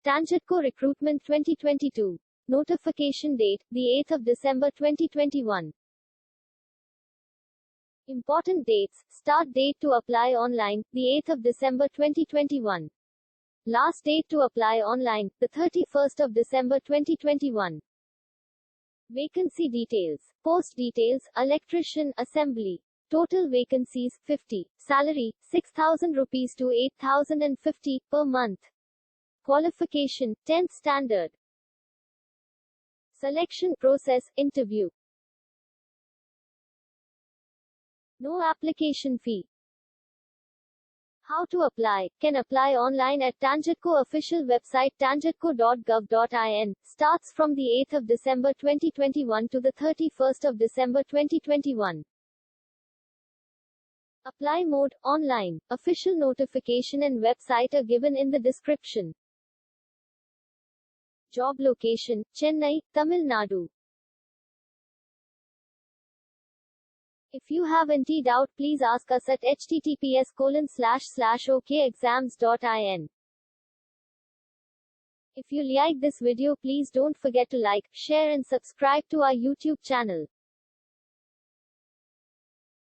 TANGEDCO Recruitment 2022. Notification date, the 8th of December 2021. Important dates. Start date to apply online, the 8th of December 2021. Last date to apply online, the 31st of December 2021. Vacancy details. Post details, electrician, assembly. Total vacancies, 50. Salary, 6,000 rupees to 8,050 per month. Qualification, 10th standard. Selection process, interview. No application fee. How to apply? Can apply online at TANGEDCO official website tangedco.gov.in. Starts from the 8th of December 2021 to the 31st of December 2021. Apply mode, online. Official notification and website are given in the description. Job location, Chennai, Tamil Nadu. If you have any doubt, please ask us at https://okexams.in. If you like this video, please don't forget to like, share and subscribe to our YouTube channel.